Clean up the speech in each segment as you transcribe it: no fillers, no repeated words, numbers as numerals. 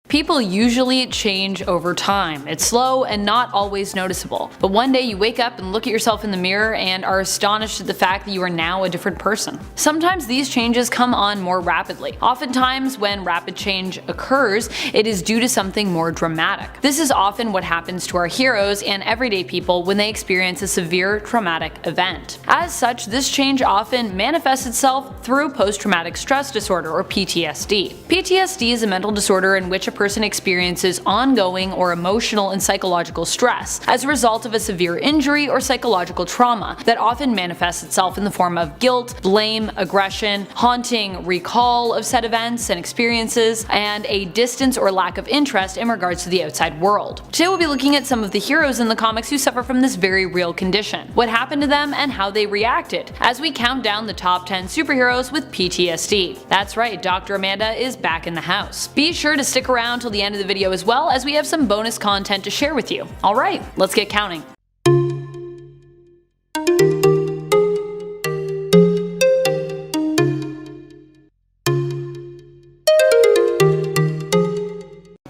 People usually change over time. It's slow and not always noticeable. But one day you wake up and look at yourself in the mirror and are astonished at the fact that you are now a different person. Sometimes these changes come on more rapidly. Oftentimes when rapid change occurs, it is due to something more dramatic. This is often what happens to our heroes and everyday people when they experience a severe traumatic event. As such, this change often manifests itself through post-traumatic stress disorder or PTSD. PTSD is a mental disorder in which a person experiences ongoing or emotional and psychological stress as a result of a severe injury or psychological trauma that often manifests itself in the form of guilt, blame, aggression, haunting recall of said events and experiences, and a distance or lack of interest in regards to the outside world. Today we'll be looking at some of the heroes in the comics who suffer from this very real condition, what happened to them and how they reacted, as we count down the top 10 superheroes with PTSD. That's right, Dr. Amanda is back in the house. Be sure to stick around till the end of the video as well, as we have some bonus content to share with you. Alright, let's get counting.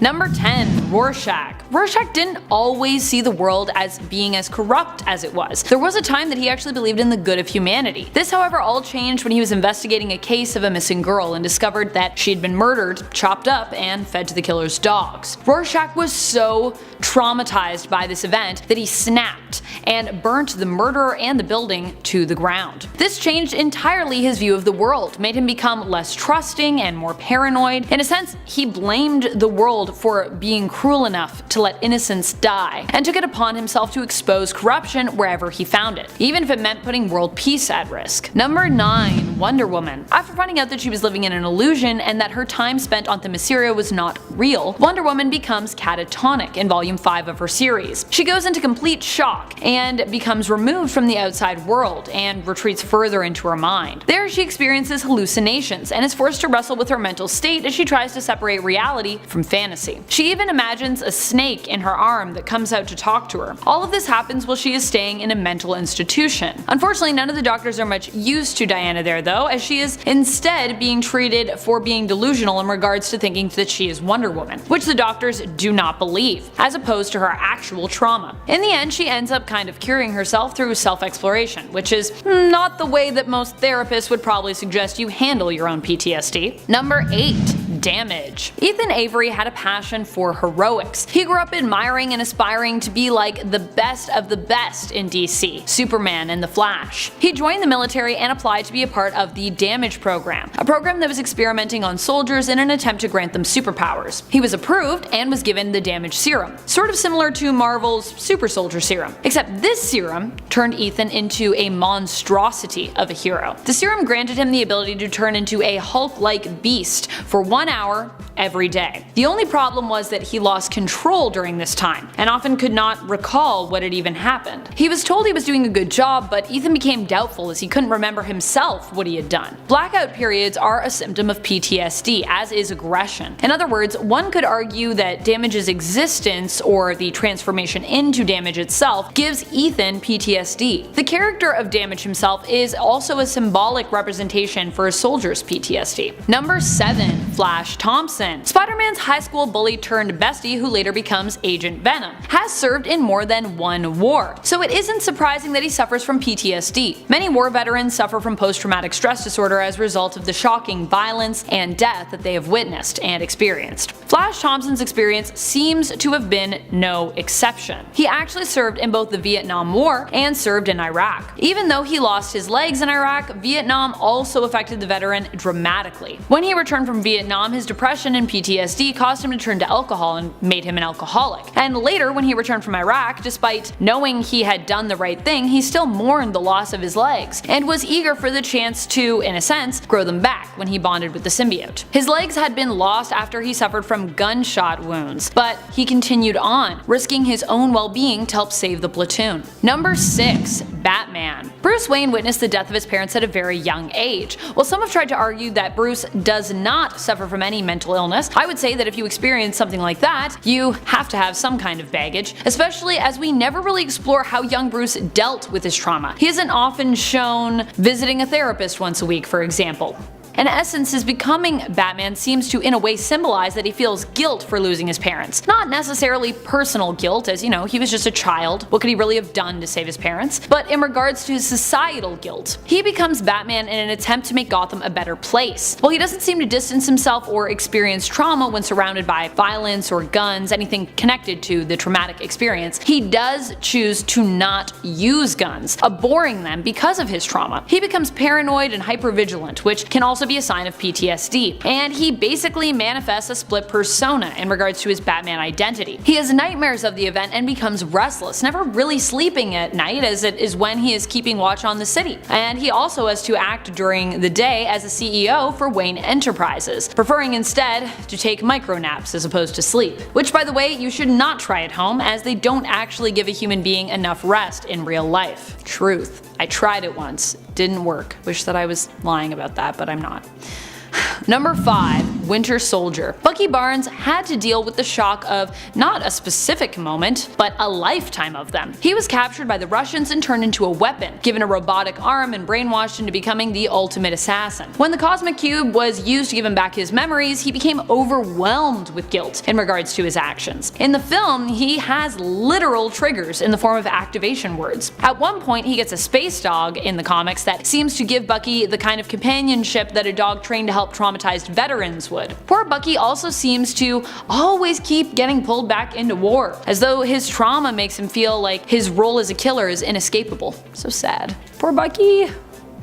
Number 10. Rorschach. Rorschach didn't always see the world as being as corrupt as it was. There was a time that he actually believed in the good of humanity. This, however, all changed when he was investigating a case of a missing girl and discovered that she had been murdered, chopped up, and fed to the killer's dogs. Rorschach was so traumatized by this event that he snapped and burnt the murderer and the building to the ground. This changed entirely his view of the world, made him become less trusting and more paranoid. In a sense, he blamed the world for being cruel enough to let innocents die, and took it upon himself to expose corruption wherever he found it, even if it meant putting world peace at risk. Number 9. Wonder Woman. After finding out that she was living in an illusion and that her time spent on Themyscira was not real, Wonder Woman becomes catatonic in volume 5 of her series. She goes into complete shock and becomes removed from the outside world and retreats further into her mind. There she experiences hallucinations and is forced to wrestle with her mental state as she tries to separate reality from fantasy. She even imagines a snake in her arm that comes out to talk to her. All of this happens while she is staying in a mental institution. Unfortunately, none of the doctors are much use to Diana there though, as she is instead being treated for being delusional in regards to thinking that she is Wonder Woman, which the doctors do not believe, as opposed to her actual trauma. In the end, she ends up kind of curing herself through self-exploration, which is not the way that most therapists would probably suggest you handle your own PTSD. Number 8. Damage. Ethan Avery had a passion for heroics. He grew up admiring and aspiring to be like the best of the best in DC, Superman and the Flash. He joined the military and applied to be a part of the Damage program, a program that was experimenting on soldiers in an attempt to grant them superpowers. He was approved and was given the Damage serum, sort of similar to Marvel's Super Soldier serum, except this serum turned Ethan into a monstrosity of a hero. The serum granted him the ability to turn into a Hulk-like beast for 1 hour every day. The only problem was that he lost control during this time, and often could not recall what had even happened. He was told he was doing a good job, but Ethan became doubtful as he couldn't remember himself what he had done. Blackout periods are a symptom of PTSD, as is aggression. In other words, one could argue that Damage's existence, or the transformation into Damage itself, gives Ethan PTSD. The character of Damage himself is also a symbolic representation for a soldier's PTSD. Number 7. Flash Thompson. Spider-Man's high school bully turned bestie, who later becomes Agent Venom, has served in more than one war, so it isn't surprising that he suffers from PTSD. Many war veterans suffer from post-traumatic stress disorder as a result of the shocking violence and death that they have witnessed and experienced. Flash Thompson's experience seems to have been no exception. He actually served in both the Vietnam War and served in Iraq. Even though he lost his legs in Iraq, Vietnam also affected the veteran dramatically. When he returned from Vietnam, his depression and PTSD caused him to turn to alcohol and made him an alcoholic. And later, when he returned from Iraq, despite knowing he had done the right thing, he still mourned the loss of his legs, and was eager for the chance to, in a sense, grow them back when he bonded with the symbiote. His legs had been lost after he suffered from gunshot wounds, but he continued on, risking his own well-being to help save the platoon. Number 6. Batman. Bruce Wayne witnessed the death of his parents at a very young age. While some have tried to argue that Bruce does not suffer from any mental illness, I would say that if you experience something like that, you have to have some kind of baggage, especially as we never really explore how young Bruce dealt with his trauma. He isn't often shown visiting a therapist once a week, for example. In essence, his becoming Batman seems to in a way symbolize that he feels guilt for losing his parents. Not necessarily personal guilt, as he was just a child, what could he really have done to save his parents? But in regards to his societal guilt. He becomes Batman in an attempt to make Gotham a better place. While he doesn't seem to distance himself or experience trauma when surrounded by violence or guns, anything connected to the traumatic experience, he does choose to not use guns, abhorring them because of his trauma. He becomes paranoid and hypervigilant, which can also be a sign of PTSD, and he basically manifests a split persona in regards to his Batman identity. He has nightmares of the event and becomes restless, never really sleeping at night, as it is when he is keeping watch on the city. And he also has to act during the day as a CEO for Wayne Enterprises, preferring instead to take micronaps as opposed to sleep. Which, by the way, you should not try at home, as they don't actually give a human being enough rest in real life. Truth. I tried it once. Didn't work. Wish that I was lying about that, but I'm not. Number 5. Winter Soldier. Bucky Barnes had to deal with the shock of not a specific moment, but a lifetime of them. He was captured by the Russians and turned into a weapon, given a robotic arm and brainwashed into becoming the ultimate assassin. When the Cosmic Cube was used to give him back his memories, he became overwhelmed with guilt in regards to his actions. In the film, he has literal triggers in the form of activation words. At one point, he gets a space dog in the comics that seems to give Bucky the kind of companionship that a dog trained to help traumatized veterans would. Poor Bucky also seems to always keep getting pulled back into war, as though his trauma makes him feel like his role as a killer is inescapable. So sad. Poor Bucky.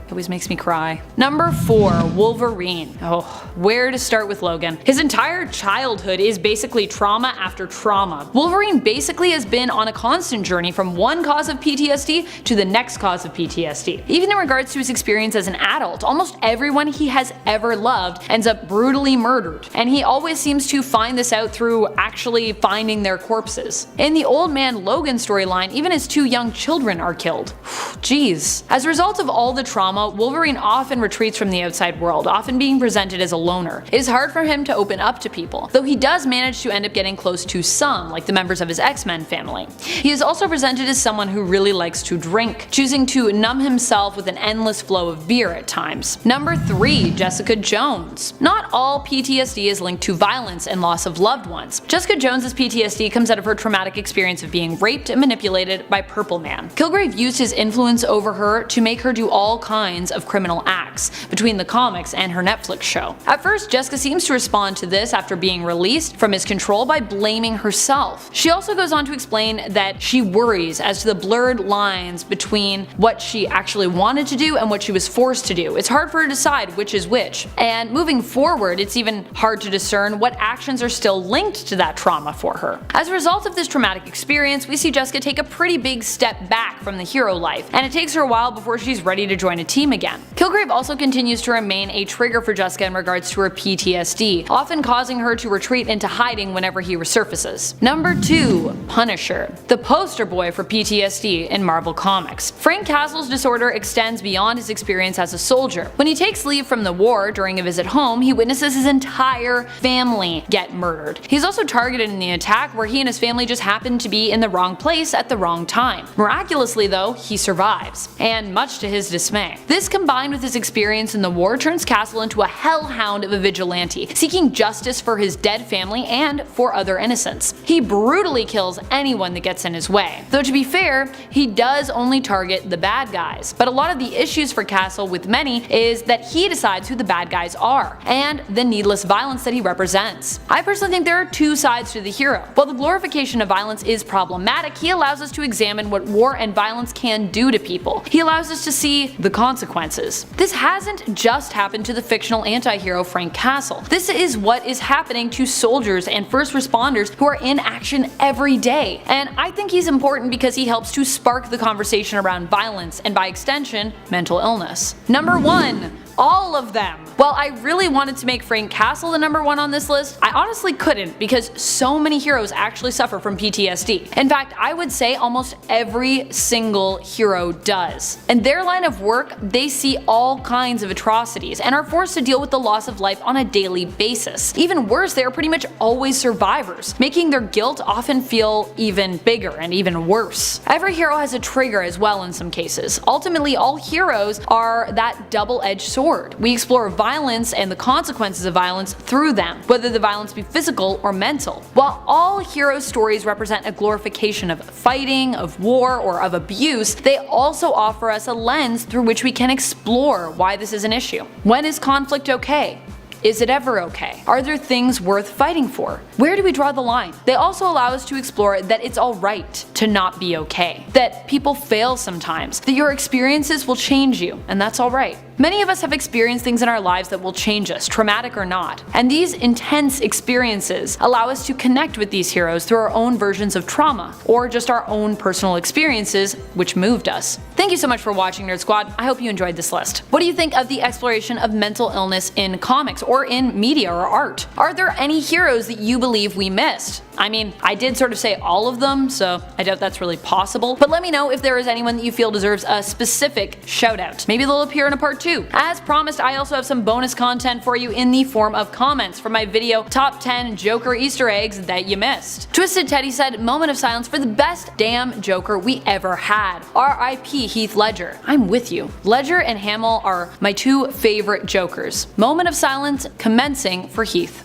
It always makes me cry. Number 4. Wolverine. Oh, where to start with Logan? His entire childhood is basically trauma after trauma. Wolverine basically has been on a constant journey from one cause of PTSD to the next cause of PTSD. Even in regards to his experience as an adult, almost everyone he has ever loved ends up brutally murdered, and he always seems to find this out through actually finding their corpses. In the Old Man Logan storyline, even his 2 young children are killed. Jeez. As a result of all the trauma, Wolverine often retreats from the outside world, often being presented as a loner. It is hard for him to open up to people, though he does manage to end up getting close to some, like the members of his X-Men family. He is also presented as someone who really likes to drink, choosing to numb himself with an endless flow of beer at times. Number 3. Jessica Jones. Not all PTSD is linked to violence and loss of loved ones. Jessica Jones's PTSD comes out of her traumatic experience of being raped and manipulated by Purple Man. Kilgrave used his influence over her to make her do all kinds of criminal acts between the comics and her Netflix show. At first, Jessica seems to respond to this after being released from his control by blaming herself. She also goes on to explain that she worries as to the blurred lines between what she actually wanted to do and what she was forced to do. It's hard for her to decide which is which. And moving forward, it's even hard to discern what actions are still linked to that trauma for her. As a result of this traumatic experience, we see Jessica take a pretty big step back from the hero life, and it takes her a while before she's ready to join a team again. Kilgrave also continues to remain a trigger for Jessica in regards to her PTSD, often causing her to retreat into hiding whenever he resurfaces. Number 2. Punisher. The poster boy for PTSD in Marvel Comics. Frank Castle's disorder extends beyond his experience as a soldier. When he takes leave from the war during a visit home, he witnesses his entire family get murdered. He's also targeted in the attack, where he and his family just happened to be in the wrong place at the wrong time. Miraculously though, he survives, and much to his dismay. This combined with his experience in the war turns Castle into a hellhound of a vigilante, seeking justice for his dead family and for other innocents. He brutally kills anyone that gets in his way. Though to be fair, he does only target the bad guys. But a lot of the issues for Castle with many is that he decides who the bad guys are, and the needless violence that he represents. I personally think there are 2 sides to the hero. While the glorification of violence is problematic, he allows us to examine what war and violence can do to people. He allows us to see the consequences. This hasn't just happened to the fictional anti-hero Frank Castle. This is what is happening to soldiers and first responders who are in action every day. And I think he's important because he helps to spark the conversation around violence and, by extension, mental illness. Number 1. All of them. While I really wanted to make Frank Castle the number 1 on this list, I honestly couldn't, because so many heroes actually suffer from PTSD. In fact, I would say almost every single hero does. In their line of work, they see all kinds of atrocities and are forced to deal with the loss of life on a daily basis. Even worse, they are pretty much always survivors, making their guilt often feel even bigger and even worse. Every hero has a trigger as well in some cases. Ultimately, all heroes are that double-edged sword sword. We explore violence and the consequences of violence through them, whether the violence be physical or mental. While all hero stories represent a glorification of fighting, of war, or of abuse, they also offer us a lens through which we can explore why this is an issue. When is conflict okay? Is it ever okay? Are there things worth fighting for? Where do we draw the line? They also allow us to explore that it's alright to not be okay, that people fail sometimes, that your experiences will change you, and that's alright. Many of us have experienced things in our lives that will change us, traumatic or not, and these intense experiences allow us to connect with these heroes through our own versions of trauma, or just our own personal experiences which moved us. Thank you so much for watching, Nerd Squad. I hope you enjoyed this list. What do you think of the exploration of mental illness in comics or in media or art? Are there any heroes that you believe we missed? I mean, I did sort of say all of them, so I doubt that's really possible, but let me know if there is anyone that you feel deserves a specific shout out. Maybe they'll appear in a part 2. As promised, I also have some bonus content for you in the form of comments from my video Top 10 Joker Easter Eggs That You Missed. Twisted Teddy said, moment of silence for the best damn Joker we ever had. R.I.P. Heath Ledger. I'm with you. Ledger and Hamill are my two favorite Jokers. Moment of silence commencing for Heath.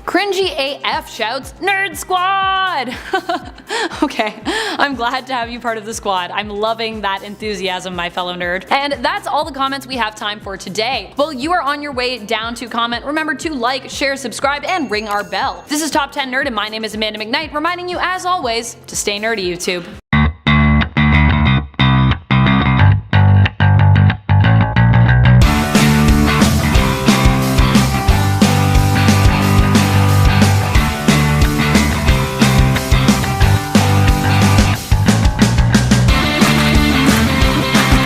Cringy AF shouts, Nerd Squad! Okay, I'm glad to have you part of the squad. I'm loving that enthusiasm, my fellow nerd. And that's all the comments we have time for today. While you are on your way down to comment, remember to like, share, subscribe, and ring our bell. This is Top 10 Nerd, and my name is Amanda McKnight, reminding you, as always, to stay nerdy, YouTube.